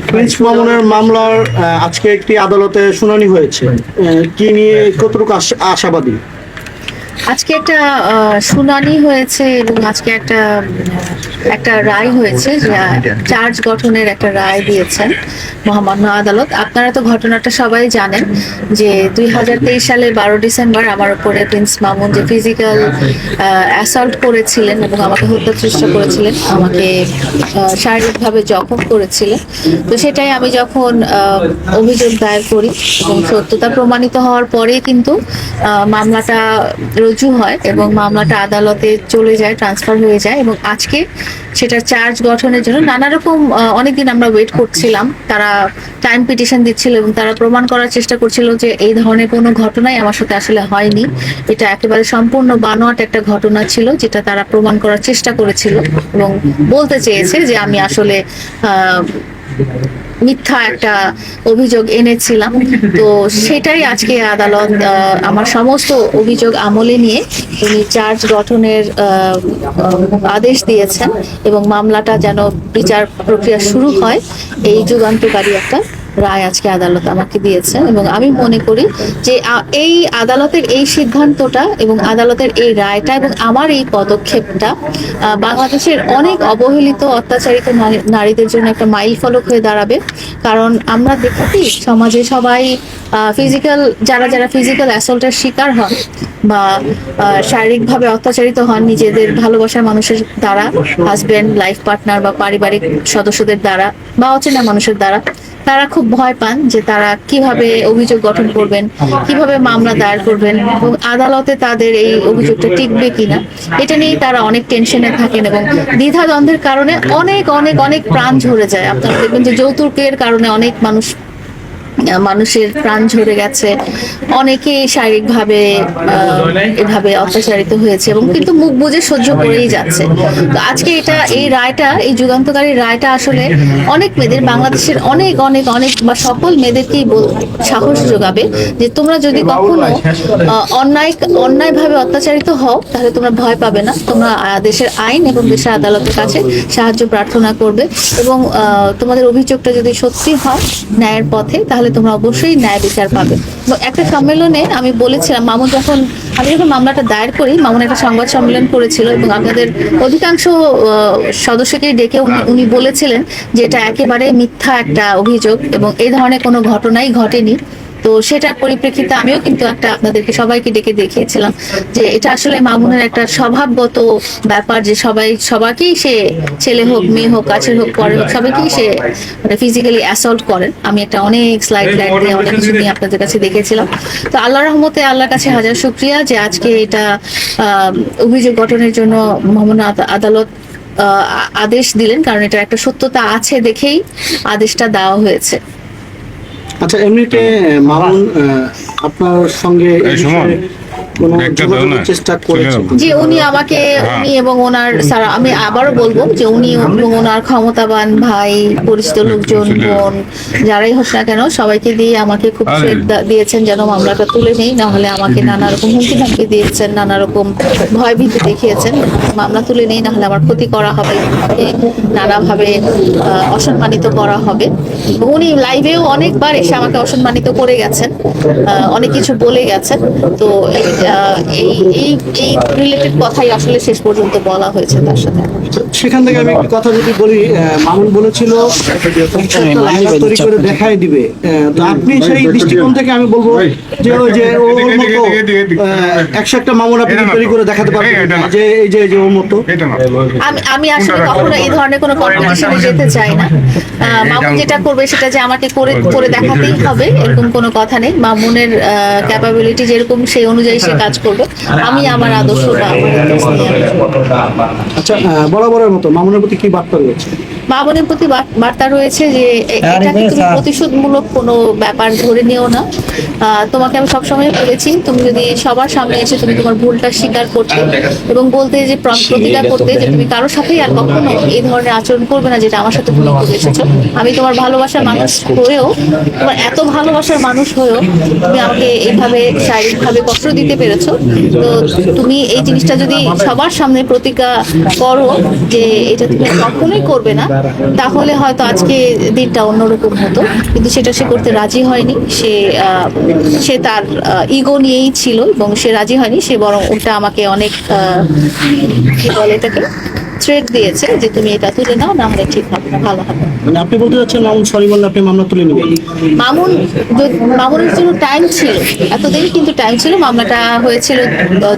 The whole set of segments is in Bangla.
প্রিন্স মামুনের মামলার আজকে একটি আদালতে শুনানি হয়েছে, কি নিয়ে কতটুকু আশাবাদী? আজকে একটা শুনানি হয়েছে এবং আজকে একটা রায় হয়েছে, চার্জ গঠনের একটা রায় দিয়েছেন মহামান্য আদালত। আপনারা তো ঘটনাটা সবাই জানেন যে 2023 সালে 12 ডিসেম্বর আমার উপরে প্রিন্স মামুন যে ফিজিক্যাল অ্যাসল্ট করেছিলেন এবং আমাকে হত্যা চেষ্টা করেছিলেন, আমাকে শারীরিকভাবে জখম করেছিলেন। তো সেটাই আমি যখন অভিযোগ দায়ের করি এবং সত্যতা প্রমাণিত হওয়ার পরে কিন্তু মামলাটা রুজু হয় এবং মামলাটা আদালতে চলে যায়, ট্রান্সফার হয়ে যায়। এবং আজকে সেটা চার্জ গঠনের জন্য নানা রকম অনেকদিন আমরা ওয়েট করছিলাম। তারা টাইম পিটিশন দিচ্ছিল এবং তারা প্রমাণ করার চেষ্টা করছিল যে এই ধরনের কোনো ঘটনাই আমার সাথে আসলে হয়নি, এটা একেবারে সম্পূর্ণ বানোয়াট একটা ঘটনা ছিল, যেটা তারা প্রমাণ করার চেষ্টা করেছিল এবং বলতে চেয়েছে যে আমি আসলে মিথ্যা একটা অভিযোগ এনেছিলাম। তো সেটাই আজকে আদালত আমার সমস্ত অভিযোগ আমলে নিয়ে উনি চার্জ গঠনের আদেশ দিয়েছেন এবং মামলাটা যেন বিচার প্রক্রিয়া শুরু হয়, এই যুগান্তকারী একটা রায় আজকে আদালত আমাকে দিয়েছে। এবং আমি মনে করি যে এই আদালতের এই সিদ্ধান্তটা এবং আদালতের এই রায়টা এবং আমার এই পদক্ষেপটা বাংলাদেশের অনেক অবহেলিত অত্যাচারিত নারীদের জন্য একটা মাইল ফলক হয়ে দাঁড়াবে। কারণ আমরা দেখি সমাজে সবাই যারা ফিজিক্যাল অ্যাসল্টের শিকার হন বা শারীরিকভাবে অত্যাচারিত হন নিজেদের ভালোবাসার মানুষের দ্বারা, হাজবেন্ড, লাইফ পার্টনার বা পারিবারিক সদস্যদের দ্বারা বা অচেনা মানুষের দ্বারা, তারা খুব ভয় পান যে তারা কিভাবে অভিযোগ গঠন করবেন, কিভাবে মামলা দায়ের করবেন এবং আদালতে তাদের এই অভিযোগটা টিকবে কিনা, এটা নিয়েই তারা অনেক টেনশনে থাকেন এবং দ্বিধাদ্বন্দ্বের কারণে অনেক অনেক অনেক প্রাণ ঝরে যায়। আপনারা দেখবেন যে যৌতুকের কারণে অনেক মানুষের প্রাণ ঝরে গেছে, অনেকেই শারীরিকভাবে এভাবে অত্যাচারিত হয়েছে এবং কিন্তু মুখ বুজে সহ্য করেই যাচ্ছে। তো আজকে এই রায়টা, এই যুগান্তকারী রায়টা আসলে অনেক মেয়েদের, বাংলাদেশের অনেক অনেক অনেক বা সকল মেয়েদেরকেই সাহস যোগাবে যে তোমরা যদি কখনো অন্যায়ভাবে অত্যাচারিত হও তাহলে তোমরা ভয় পাবে না, তোমরা দেশের আইন এবং দেশের আদালতের কাছে সাহায্য প্রার্থনা করবে এবং তোমাদের অভিযোগটা যদি সত্যি হয় ন্যায়ের পথে তাহলে তোমরা অবশ্যই ন্যায় বিচার পাবে। একটা সম্মেলনে আমি বলেছিলাম, আমি যখন মামলাটা দায়ের করি, মামুন একটা সংবাদ সম্মেলন করেছিল এবং আপনাদের অধিকাংশ সদস্যকে ডেকে উনি বলেছিলেন যে এটা একেবারে মিথ্যা একটা অভিযোগ এবং এই ধরনের কোনো ঘটনাই ঘটেনি। তো সেটার পরিপ্রেক্ষিতে আমিও কিন্তু আপনাদেরকে সবাইকে ডেকে দেখিয়েছিলাম যে এটা আসলে মামুনের একটা স্বভাবগত ব্যাপার যে সবাইকেই সে, ছেলে হোক মেয়ে হোক কাছের হোক পরে হোক, সবাইকেই সে মানে ফিজিক্যালি অ্যাসল্ট করেন। আমি একটা অনেক স্লাইড দিয়ে অনেক কিছু নিয়ে আপনাদের কাছে দেখেছিলাম। তো আল্লাহর রহমতে আল্লাহর কাছে হাজার শুকরিয়া যে আজকে এটা অভিযোগ গঠনের জন্য মহামান্য আদালত আদেশ দিলেন, কারণ এটা একটা সত্যতা আছে দেখেই আদেশটা দেওয়া হয়েছে। আচ্ছা, এমনিতে মামুন আপনার সঙ্গে চেষ্টা করেছেন যে উনি আমাকে, উনি এবং ওনার স্যার, আমি আবারও বলবো যে উনি এবং ওনার ক্ষমতাবান ভাই, পরিচিত লোকজন, বোন, যারাই হোক না কেন সবাইকে দিয়ে আমাকে খুব শ্রদ্ধা দিয়েছেন যেন মামলাটা তুলে নেই, না হলে আমাকে নানা রকম হুমকি ধামকি দিয়েছেন, নানা রকম ভয় ভীতি দেখিয়েছেন মামলা তুলে নেই, না হলে আমার ক্ষতি করা হবে, আমাকে নানাভাবে অসম্মানিত করা হবে। উনি লাইভেও অনেকবার এসে আমাকে অসম্মানিত করে গেছেন, অনেক কিছু বলে গেছেন। তো এই রিলেটেড কথাই আসলে শেষ পর্যন্ত বলা হয়েছে তার সাথে। সেখান থেকে আমি একটা কথা যদি বলি, মামুন বলেছিল তৈরি করে দেখাই দিবে, তো আপনি সেই দৃষ্টিকোণ থেকে আমি বলবো যে ওই যে ওর মতো 100টা মামুন আপনি তৈরি করে দেখাতে পারবেন যে এই যে ওর মতো। আমি আসলে কখনো এই ধরনের কোনো কম্পিটিশনে যেতে চাই না। মামুন যেটা করবে সেটা যে আমাকে করে দেখাতেই হবে এরকম কোনো কথা নেই। মামুনের ক্যাপাবিলিটি যেরকম সেই অনুযায়ী সে কাজ করবে, আমি আমার আদর্শ বা আচ্ছা, বরাবরের মতো মামুনের প্রতি কি বার্তা রয়েছে? মামুনের প্রতি বার্তা রয়েছে যে এটাকে তুমি প্রতিশোধমূলক কোনো ব্যাপার ধরে নিও না। তোমাকে আমি সবসময় বলেছি তুমি যদি সবার সামনে এসে তুমি তোমার ভুলটা স্বীকার করতে এবং বলতে যে প্রতিজ্ঞা করতে যে তুমি কারোর সাথেই আর কখনো এই ধরনের আচরণ করবে না যেটা আমার সাথে তুমি করে এসেছো। আমি তোমার ভালোবাসার মানুষ হয়েও, তোমার এত ভালোবাসার মানুষ হয়েও তুমি আমাকে এইভাবে শারীরিকভাবে কষ্ট দিতে পেরেছো। তো তুমি এই জিনিসটা যদি সবার সামনে প্রতিজ্ঞা করো যে এটা তুমি কখনোই করবে না, তাহলে হয়তো আজকে দিনটা অন্যরকম হতো, কিন্তু সেটা সে করতে রাজি হয়নি। সে তার ইগো নিয়েই ছিল এবং সে রাজি হয়নি। সে বরং ওটা আমাকে অনেক কি বলে এটাকে থ্রেট দিয়েছে যে তুমি এটা তুলে নাও, না হলে ঠিক হবে না, ভালো হবে। মানে আপনি বলতে চাচ্ছেন মামুন সরি বললে আপনি মামলা তুলে নেবেন? মামুনের জন্য টাইম ছিল, এতদিন কিন্তু টাইম ছিল। মামলাটা হয়েছিল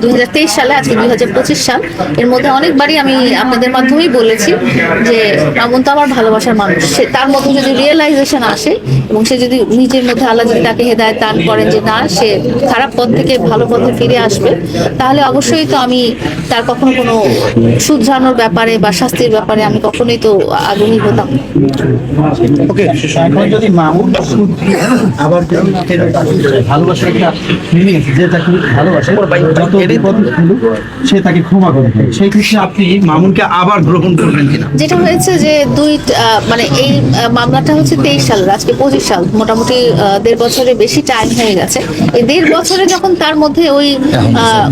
2023 সালে, আজকে 2025 সাল। এর মধ্যে অনেকবারই আমি আপনাদের মাধ্যমেই বলেছি যে মামুন তো আমার ভালোবাসার মানুষ। সে তার মধ্যে যদি রিয়েলাইজেশন আসে এবং সে যদি নিজের মধ্যে আল্লাহ যদি তাকে হেদায়েত দান করেন যে না, সে খারাপ পথ থেকে ভালো পথে ফিরে আসবে, তাহলে অবশ্যই তো আমি তার কখনো কোনো শুধরানোর ব্যাপারে বা শাস্তির ব্যাপারে আমি কখনোই তো আগ্রহী হতাম। ওকে, এখন যদি মামুন আবার যদি ভালোবাসার একটা ফিলিংস, যে তাকে ভালোবাসে, যত বিপদ হলো সে তাকে ক্ষমা করে দেয়, সেই ক্ষেত্রে আপনি মামুনকে আবার গ্রহণ করবেন কিনা? যেটা হয়েছে যে মানে এই মামলাটা হচ্ছে 23 সাল, আজকে 25 সাল, মোটামুটি 1.5 বছরের বেশি টাইম হয়ে গেছে। এই 1.5 বছরে যখন তার মধ্যে ওই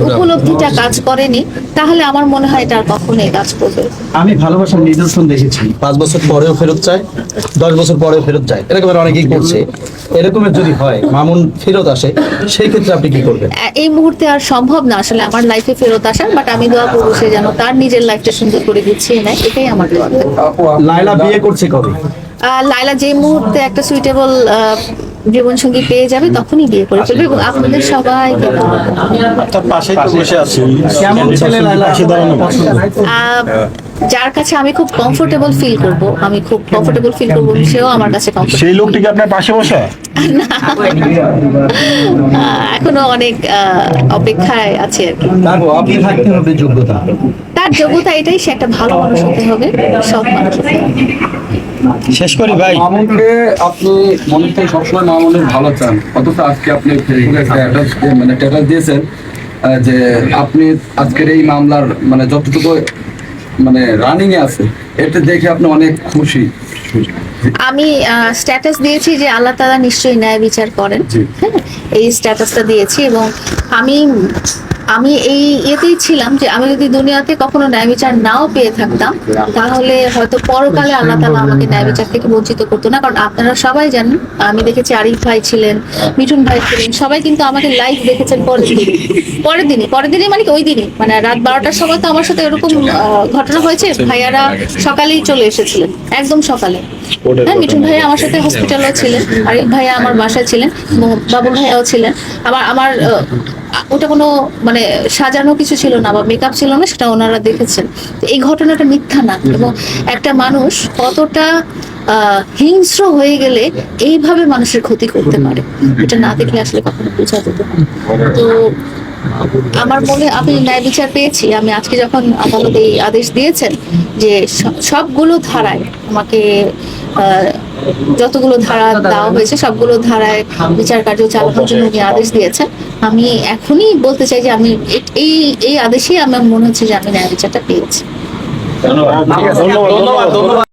উপলব্ধিটা কাজ করেনি, তাহলে আমার মনে হয় এটা আর কখনোই কাজ করবে। আমি ভালোবাসার নিদর্শন দেখেছি, 5 বছর পরেও ফেরত চায়, 10 বছর পরেও ফেরত চায়, এরকম অনেকেই করছে। এরকমের যদি হয়, মামুন ফেরত আসে, সেই ক্ষেত্রে আপনি কি করবেন? এই মুহূর্তে আর সম্ভব না আসলে আমার লাইফে ফেরত আসার, বাট আমি দোয়া করবো সে যেন তার নিজের লাইফটা সুন্দর করে গুছিয়ে নেয়, এটাই আমার দোয়া। লায়লা বিয়ে করছে কবে? লায়লা যে মুহূর্তে একটা সুইটেবল জীবন সঙ্গী পেয়ে যাবে তখনই বিয়ে করে ফেলবে এবং আপনাদের সবাইকে তার পাশেই তো বসে আছে। কেমন ছেলে লায়লা? যার কাছে আমি খুব কমফোর্টেবল ফিল করব, সেও আমার কাছে কমফোর্টেবল। সেই লোকটিকে আপনার পাশে বসা? এখনো অনেক অপেক্ষায় আছে আর কি। আপনি থাকতে হবে যোগ্যতা, তার যোগ্যতা এটাই, সে একটা ভালো মানুষ হতে হবে, সৎ মানুষ হতে হবে। শেষ করি ভাই। মামুনকে আপনি মনে থেকে সবসময় মামুনের ভালো চান, অথচ আজকে আপনি ফেসবুকে স্ট্যাটাস দিয়েছেন যে আপনি আজকের এই মামলার মানে যতটুকু মানে রানিং এ আছে, এতে দেখে আপনি অনেক খুশি। আমি স্ট্যাটাস দিয়েছি যে আল্লাহ তাআলা নিশ্চয়ই ন্যায় বিচার করেন, হ্যাঁ, এই স্ট্যাটাসটা দিয়েছি। এবং আমি এই ইয়েতেই ছিলাম যে আমি যদি দুনিয়াতে কখনো ন্যায় বিচার নাও পেয়ে থাকতাম, তাহলে হয়তো পরকালে আল্লাহ তাআলা আমাকে ন্যায় বিচার থেকে বঞ্চিত করতো না। কারণ আপনারা সবাই জানেন, আমি দেখেছি আরিফ ভাই ছিলেন, মিঠুন ভাই ছিলেন, সবাই কিন্তু আমাকে লাইভ দেখেছেন পরের দিনই মানে কি ওই দিনই, মানে রাত 12টার সময় তো আমার সাথে এরকম ঘটনা হয়েছে। ভাইয়ারা সকালেই চলে এসেছিলেন, একদম সকালে। হ্যাঁ, মিঠুন ভাইয়া আমার সাথে হসপিটালেও ছিলেন, আরিফ ভাইয়া আমার বাসায় ছিলেন, বাবুল ভাইয়াও ছিলেন। আমার ওটা কোনো মানে সাজানো কিছু ছিল না বা মেকআপ ছিল না, সেটা ওনারা দেখেছেন। এই ঘটনাটা মিথ্যা না। এবং একটা মানুষ কতটা হিংস্র হয়ে গেলে এইভাবে মানুষের ক্ষতি করতে পারে, এটা না দেখলে আসলে কখনো বোঝা যেত না। তো আমার মনে, আমি ন্যায় বিচার পেয়েছি। আমি আজকে যখন আদালত এই আদেশ দিয়েছেন যে সবগুলো ধারায় আমাকে যতগুলো ধারা দেওয়া হয়েছে সবগুলো ধারায় বিচার কার্য চালানোর জন্য উনি আদেশ দিয়েছেন, আমি এখনই বলতে চাই যে আমি এই আদেশেই আমার মনে হচ্ছে যে আমি ন্যায় বিচারটা পেয়েছি। ধন্যবাদ।